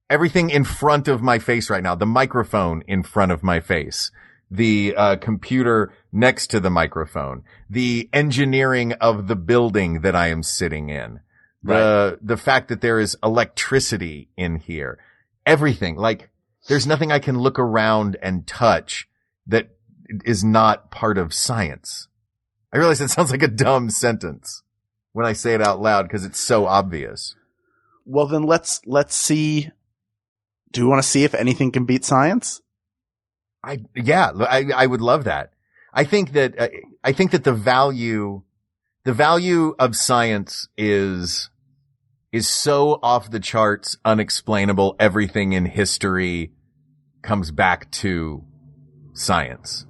Speaker 2: Everything in front of my face right now. The microphone in front of my face. The computer next to the microphone. The engineering of the building that I am sitting in. The fact that there is electricity in here. Everything. Like, there's nothing I can look around and touch that is not part of science. I realize it sounds like a dumb sentence when I say it out loud because it's so obvious.
Speaker 1: Well, then let's see. Do you want to see if anything can beat science?
Speaker 2: I would love that. I think that the value of science is so off the charts, unexplainable. Everything in history comes back to science.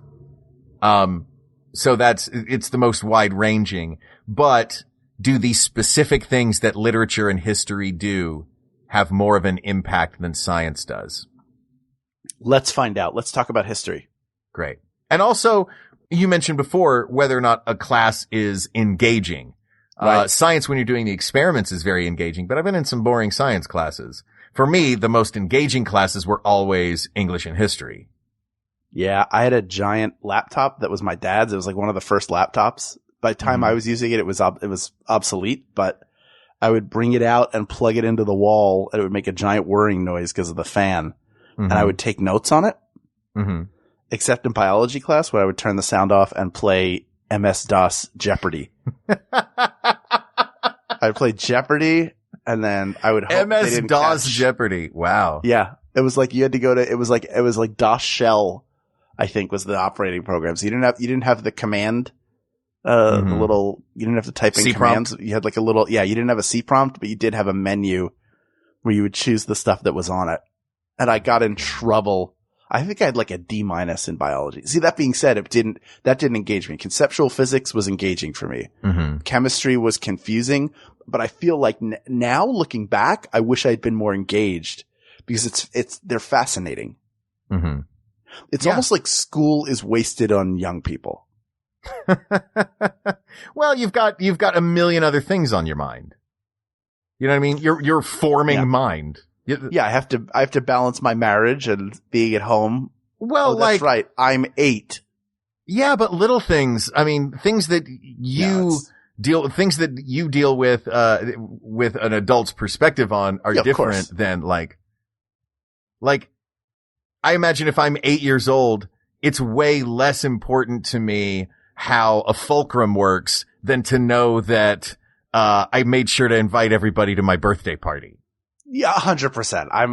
Speaker 2: So it's the most wide ranging, but do the specific things that literature and history do have more of an impact than science does?
Speaker 1: Let's find out. Let's talk about history.
Speaker 2: Great. And also, you mentioned before whether or not a class is engaging. Right. Science, when you're doing the experiments, is very engaging, but I've been in some boring science classes. For me, the most engaging classes were always English and history.
Speaker 1: Yeah, I had a giant laptop that was my dad's. It was like one of the first laptops. By the time I was using it, it was obsolete, but I would bring it out and plug it into the wall, and it would make a giant whirring noise because of the fan. And I would take notes on it. Except in biology class, where I would turn the sound off and play MS-DOS Jeopardy. I'd play Jeopardy, and then I would hope
Speaker 2: MS-DOS Jeopardy. Wow.
Speaker 1: Yeah. It was like you had to go to, it was like DOS Shell, I think, was the operating program. So you didn't have the command, the little, you didn't have to type in
Speaker 2: C-prompt.
Speaker 1: commands. You had like a little, you didn't have a C prompt, but you did have a menu where you would choose the stuff that was on it. And I got in trouble. I think I had like a D- in biology. See, that being said, that didn't engage me. Conceptual physics was engaging for me. Chemistry was confusing, but I feel like now looking back, I wish I'd been more engaged because they're fascinating. It's almost like school is wasted on young people.
Speaker 2: Well, you've got a million other things on your mind. You know what I mean? Your forming mind.
Speaker 1: Yeah, I have to balance my marriage and being at home.
Speaker 2: Well,
Speaker 1: that's right. I'm 8.
Speaker 2: Yeah, but little things. I mean, things that you deal with an adult's perspective on are different than like, I imagine if I'm 8 years old, it's way less important to me how a fulcrum works than to know that, I made sure to invite everybody to my birthday party.
Speaker 1: Yeah, 100%. I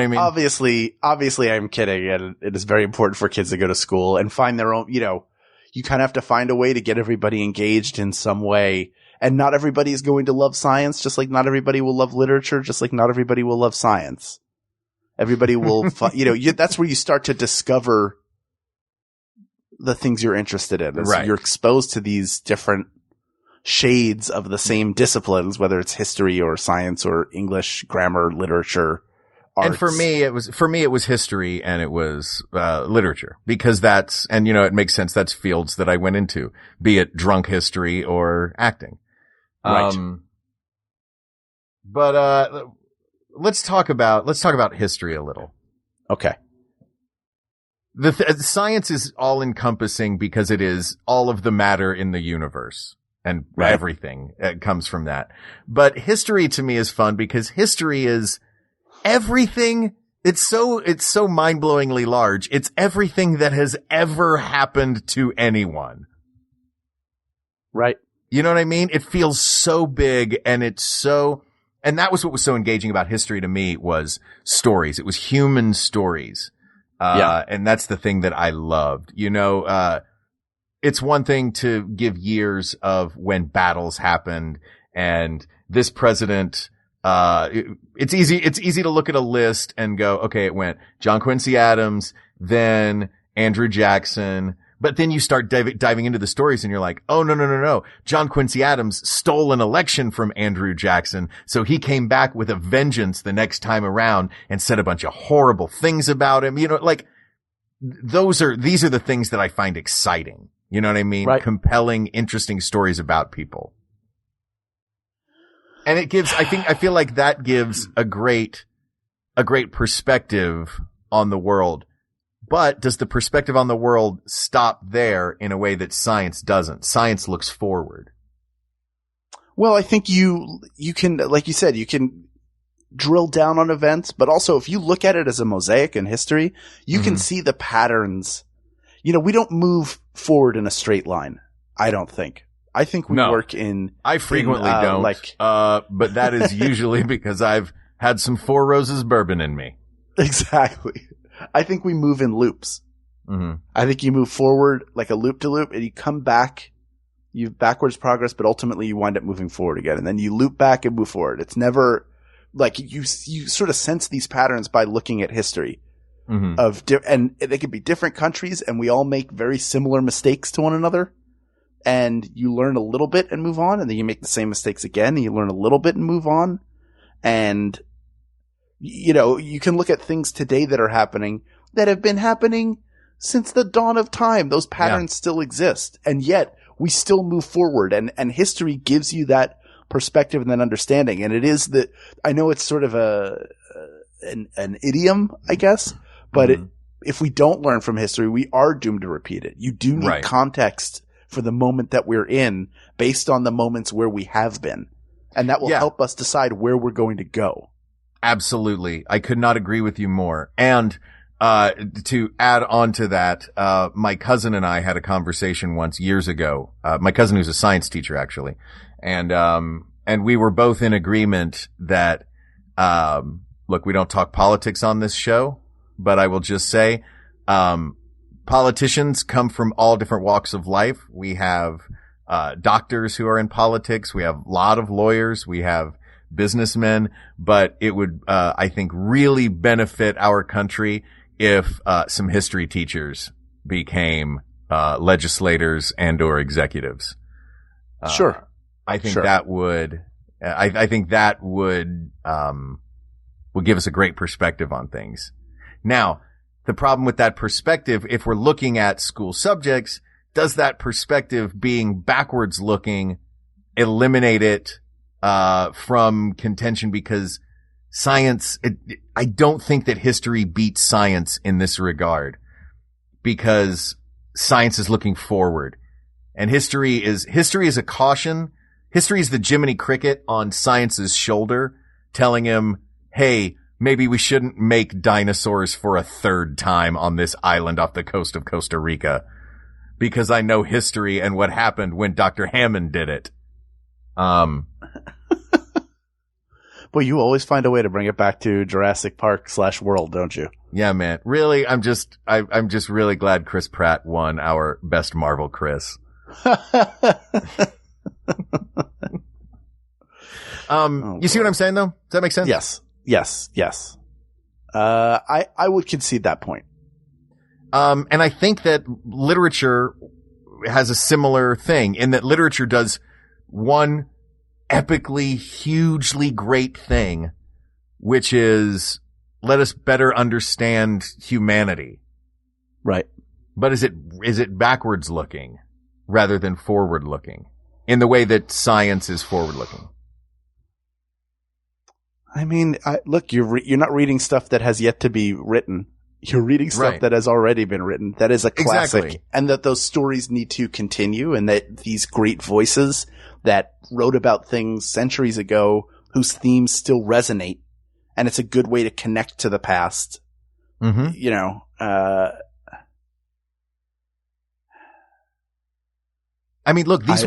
Speaker 1: mean? Obviously I'm kidding, and it is very important for kids to go to school and find their own, you kind of have to find a way to get everybody engaged in some way. And not everybody is going to love science, just like not everybody will love literature, just like not everybody will love science. Everybody will, that's where you start to discover the things you're interested in.
Speaker 2: Right.
Speaker 1: You're exposed to these different shades of the same disciplines, whether it's history or science or English, grammar, literature, arts.
Speaker 2: And for me, it was history and it was, literature, because it makes sense. That's fields that I went into, be it drunk history or acting.
Speaker 1: Right.
Speaker 2: But let's talk about history a little.
Speaker 1: Okay.
Speaker 2: The science is all encompassing because it is all of the matter in the universe. And everything comes from that. But history to me is fun because history is everything. It's so mind-blowingly large. It's everything that has ever happened to anyone.
Speaker 1: Right.
Speaker 2: You know what I mean? It feels so big and and that was what was so engaging about history to me was stories. It was human stories. And that's the thing that I loved. It's one thing to give years of when battles happened and this president, it's easy to look at a list and go, okay, it went John Quincy Adams, then Andrew Jackson, but then you start diving into the stories and you're like, oh, no. John Quincy Adams stole an election from Andrew Jackson. So he came back with a vengeance the next time around and said a bunch of horrible things about him. These are the things that I find exciting. You know what I mean?
Speaker 1: Right.
Speaker 2: Compelling, interesting stories about people. And I feel like that gives a great perspective on the world. But does the perspective on the world stop there in a way that science doesn't? Science looks forward.
Speaker 1: Well, I think you can, like you said, you can drill down on events, but also if you look at it as a mosaic in history, you can see the patterns. We don't move forward in a straight line. I don't think. I think we work in.
Speaker 2: I frequently don't. But that is usually because I've had some Four Roses bourbon in me.
Speaker 1: Exactly. I think we move in loops.
Speaker 2: Mm-hmm.
Speaker 1: I think you move forward like a loop to loop and you come back, you have backwards progress, but ultimately you wind up moving forward again. And then you loop back and move forward. It's never like you sort of sense these patterns by looking at history.
Speaker 2: Mm-hmm.
Speaker 1: And they could be different countries and we all make very similar mistakes to one another. And you learn a little bit and move on. And then you make the same mistakes again and you learn a little bit and move on. And, you can look at things today that are happening that have been happening since the dawn of time. Those patterns still exist. And yet we still move forward and history gives you that perspective and that understanding. And it is that I know it's sort of an idiom, I guess. But if we don't learn from history, we are doomed to repeat it. You do need context for the moment that we're in based on the moments where we have been. And that will help us decide where we're going to go.
Speaker 2: Absolutely. I could not agree with you more. And to add on to that, my cousin and I had a conversation once years ago. My cousin who's a science teacher, actually. And we were both in agreement that, look, we don't talk politics on this show. But I will just say, politicians come from all different walks of life. We have, doctors who are in politics. We have a lot of lawyers. We have businessmen, but it would, I think really benefit our country if, some history teachers became, legislators and or executives.
Speaker 1: Sure.
Speaker 2: I think that would, I think that would give us a great perspective on things. Now, the problem with that perspective, if we're looking at school subjects, does that perspective being backwards looking eliminate it from contention? Because science, I don't think that history beats science in this regard, because science is looking forward, and history is a caution. History is the Jiminy Cricket on science's shoulder, telling him, hey, maybe we shouldn't make dinosaurs for a third time on this island off the coast of Costa Rica, because I know history and what happened when Dr. Hammond did it.
Speaker 1: Well, you always find a way to bring it back to Jurassic Park / World, don't you?
Speaker 2: Yeah, man. Really, I'm just really glad Chris Pratt won our best Marvel Chris. You see what I'm saying though? Does that make sense?
Speaker 1: Yes. I would concede that point.
Speaker 2: And I think that literature has a similar thing, in that literature does one epically, hugely great thing, which is let us better understand humanity.
Speaker 1: Right.
Speaker 2: But is it backwards looking rather than forward looking, in the way that science is forward looking?
Speaker 1: I mean, look, you're not reading stuff that has yet to be written. You're reading stuff that has already been written. That is a classic.
Speaker 2: Exactly.
Speaker 1: And that those stories need to continue, and that these great voices that wrote about things centuries ago, whose themes still resonate. And it's a good way to connect to the past.
Speaker 2: Mm-hmm.
Speaker 1: You know,
Speaker 2: I mean, look, it's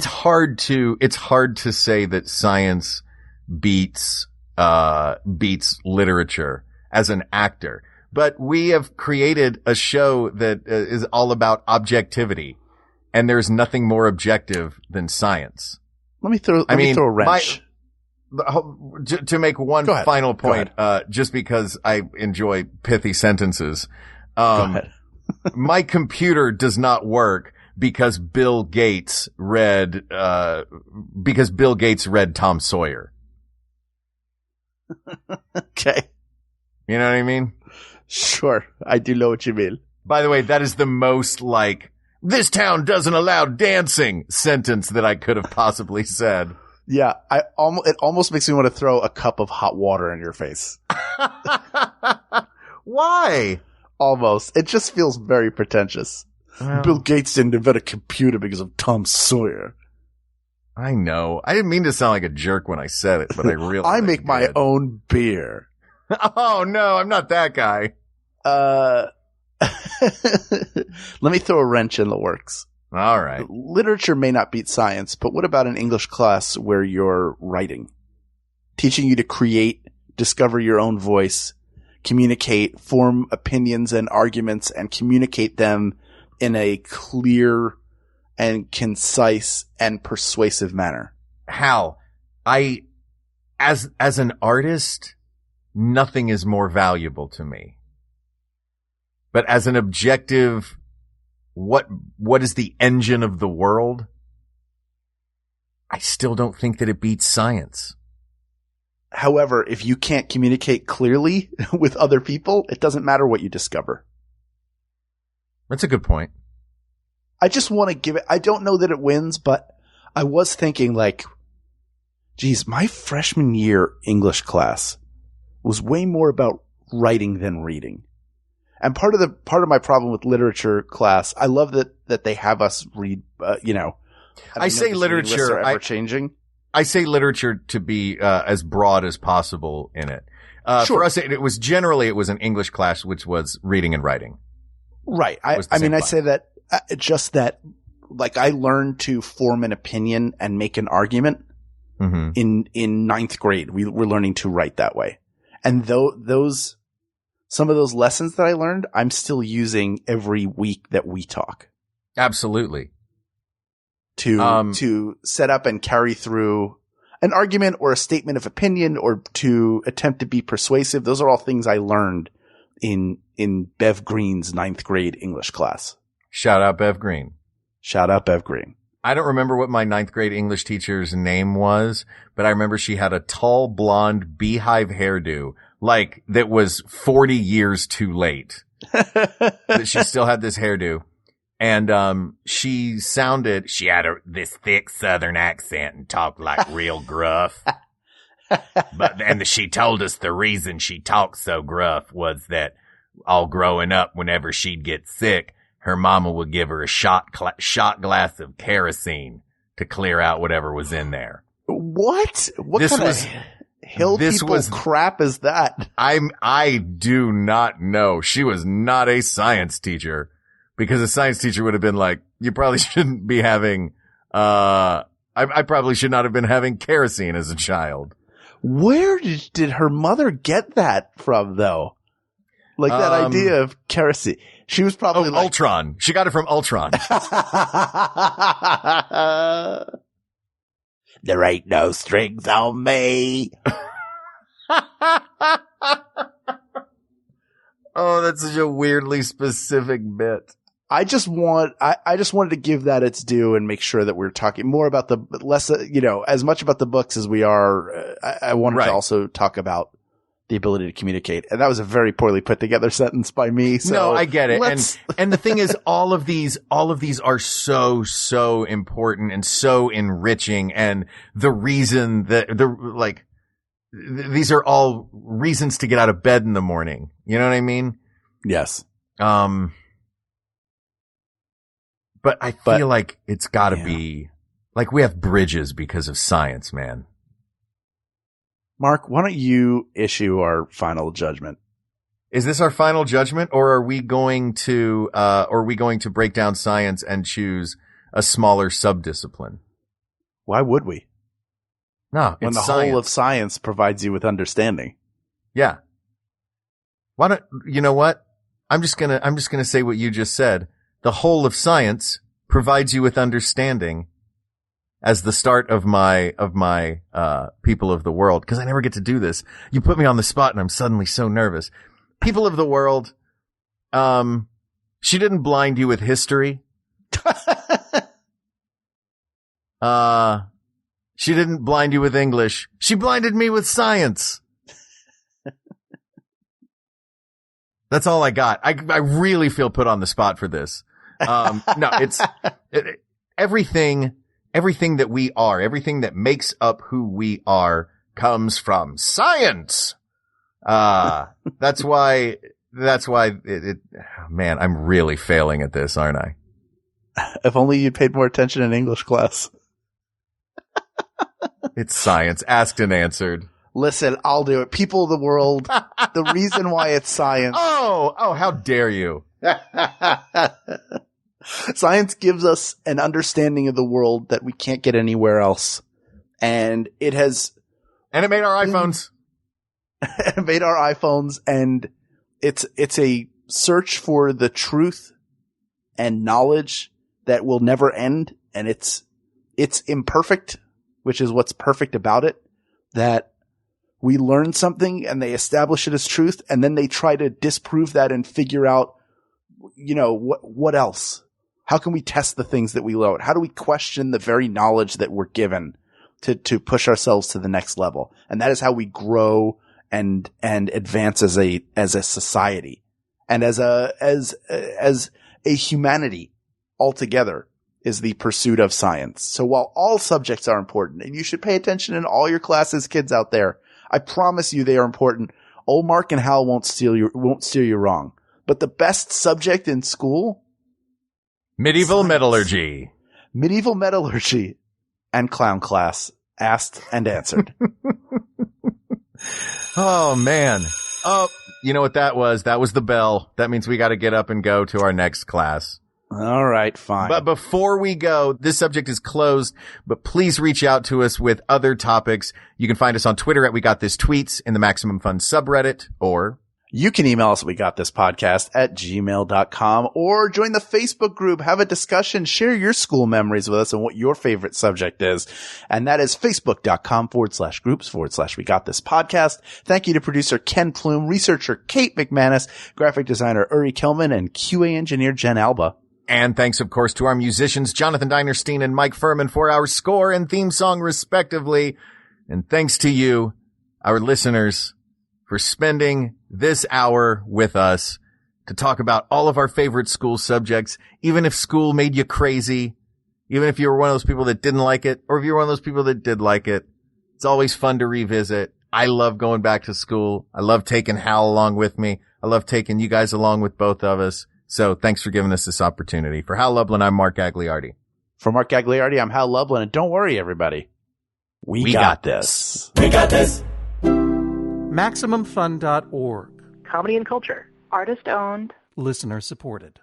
Speaker 2: hard to say that science beats literature as an actor, but we have created a show that is all about objectivity, and there's nothing more objective than science.
Speaker 1: Let me throw a wrench.
Speaker 2: To make one final point, just because I enjoy pithy sentences.
Speaker 1: Go ahead.
Speaker 2: My computer does not work because Bill Gates read Tom Sawyer.
Speaker 1: Okay.
Speaker 2: You know what I mean?
Speaker 1: Sure. I do know what you mean.
Speaker 2: By the way, that is the most this town doesn't allow dancing sentence that I could have possibly said.
Speaker 1: Yeah. It almost makes me want to throw a cup of hot water in your face.
Speaker 2: Why?
Speaker 1: Almost. It just feels very pretentious.
Speaker 2: Well,
Speaker 1: Bill Gates didn't invent a computer because of Tom Sawyer.
Speaker 2: I know. I didn't mean to sound like a jerk when I said it, but I really
Speaker 1: I make my own beer.
Speaker 2: Oh no, I'm not that guy.
Speaker 1: Let me throw a wrench in the works.
Speaker 2: All right.
Speaker 1: Literature may not beat science, but what about an English class where you're writing? Teaching you to create, discover your own voice, communicate, form opinions and arguments, and communicate them in a clear and concise and persuasive manner.
Speaker 2: Hal, as an artist, nothing is more valuable to me. But as an objective, what is the engine of the world? I still don't think that it beats science.
Speaker 1: However, if you can't communicate clearly with other people, it doesn't matter what you discover.
Speaker 2: That's a good point.
Speaker 1: I just want to give it, I don't know that it wins, but I was thinking geez, my freshman year English class was way more about writing than reading. And part of my problem with literature class, I love that they have us read,
Speaker 2: I say literature,
Speaker 1: ever changing.
Speaker 2: I say literature to be as broad as possible in it.
Speaker 1: Sure.
Speaker 2: For us, it was an English class, which was reading and writing.
Speaker 1: Right. I say that just that, I learned to form an opinion and make an argument in ninth grade. We were learning to write that way. And some of those lessons that I learned, I'm still using every week that we talk.
Speaker 2: Absolutely.
Speaker 1: To set up and carry through an argument or a statement of opinion, or to attempt to be persuasive. Those are all things I learned in Bev Green's ninth grade English class.
Speaker 2: Shout out Bev Green.
Speaker 1: Shout out Bev Green.
Speaker 2: I don't remember what my ninth grade English teacher's name was, but I remember she had a tall blonde beehive hairdo, that was 40 years too late. That she still had this hairdo. And she had this thick southern accent and talked real gruff. And she told us the reason she talked so gruff was that all growing up, whenever she'd get sick, her mama would give her a shot glass of kerosene to clear out whatever was in there.
Speaker 1: What? What kind of hill people crap is that?
Speaker 2: I do not know. She was not a science teacher, because a science teacher would have been like, you probably shouldn't be having, I probably should not have been having kerosene as a child. Where
Speaker 1: did her mother get that from, though? Like that idea of kerosene. She was probably like
Speaker 2: Ultron. She got it from Ultron.
Speaker 1: There ain't no strings on me.
Speaker 2: Oh, that's such a weirdly specific bit.
Speaker 1: I just wanted to give that its due and make sure that we're talking more about as much about the books as we are. I wanted to also talk about the ability to communicate. And that was a very poorly put together sentence by me. So
Speaker 2: no, I get it. And the thing is, all of these are so important and so enriching. And the reason that these are all reasons to get out of bed in the morning. You know what I mean?
Speaker 1: Yes.
Speaker 2: But I feel like it's gotta be like we have bridges because of science, man.
Speaker 1: Mark, why don't you issue our final judgment?
Speaker 2: Is this our final judgment, or are we going to break down science and choose a smaller subdiscipline?
Speaker 1: Why would we?
Speaker 2: No,
Speaker 1: when the
Speaker 2: science.
Speaker 1: whole of science provides you with understanding.
Speaker 2: Yeah. Why don't you know what? I'm just gonna say what you just said. The whole of science provides you with understanding as the start of my people of the world, because I never get to do this. You put me on the spot and I'm suddenly so nervous. People of the world, she didn't blind you with history. She didn't blind you with English. She blinded me with science. That's all I got. I really feel put on the spot for this. No, it's everything that we are, everything that makes up who we are comes from science. That's why man, I'm really failing at this, aren't I?
Speaker 1: If only you'd paid more attention in English class.
Speaker 2: It's science. Asked and answered.
Speaker 1: Listen, I'll do it. People of the world, the reason why it's science.
Speaker 2: Oh, how dare you?
Speaker 1: Science gives us an understanding of the world that we can't get anywhere else. And it made
Speaker 2: our iPhones.
Speaker 1: It made our iPhones, and it's a search for the truth and knowledge that will never end. And it's imperfect, which is what's perfect about it, that we learn something and they establish it as truth, and then they try to disprove that and figure out, what else? How can we test the things that we learn? How do we question the very knowledge that we're given to push ourselves to the next level? And that is how we grow and advance as a society and as a humanity altogether, is the pursuit of science. So while all subjects are important, and you should pay attention in all your classes, kids out there, I promise you they are important. Old Mark and Hal won't steer you wrong. But the best subject in school?
Speaker 2: Medieval metallurgy.
Speaker 1: Medieval metallurgy and clown class. Asked and answered.
Speaker 2: Oh, man. Oh, you know what that was? That was the bell. That means we got to get up and go to our next class.
Speaker 1: All right, fine.
Speaker 2: But before we go, this subject is closed, but please reach out to us with other topics. You can find us on Twitter at We Got This Tweets, in the Maximum Fun subreddit, or
Speaker 1: you can email us at wegotThisPodcast@gmail.com, or join the Facebook group, have a discussion, share your school memories with us and what your favorite subject is. And that is facebook.com/groups/WeGotThisPodcast. Thank you to producer Ken Plume, researcher Kate McManus, graphic designer Uri Kilman, and QA engineer Jen Alba.
Speaker 2: And thanks, of course, to our musicians, Jonathan Dinerstein and Mike Furman, for our score and theme song, respectively. And thanks to you, our listeners, for spending this hour with us to talk about all of our favorite school subjects, even if school made you crazy, even if you were one of those people that didn't like it, or if you were one of those people that did like it. It's always fun to revisit. I love going back to school. I love taking Hal along with me. I love taking you guys along with both of us. So thanks for giving us this opportunity. For Hal Lublin, I'm Mark Gagliardi.
Speaker 1: For Mark Gagliardi, I'm Hal Lublin. And don't worry, everybody. We got this.
Speaker 6: We got this.
Speaker 10: MaximumFun.org.
Speaker 11: Comedy and culture. Artist owned.
Speaker 10: Listener supported.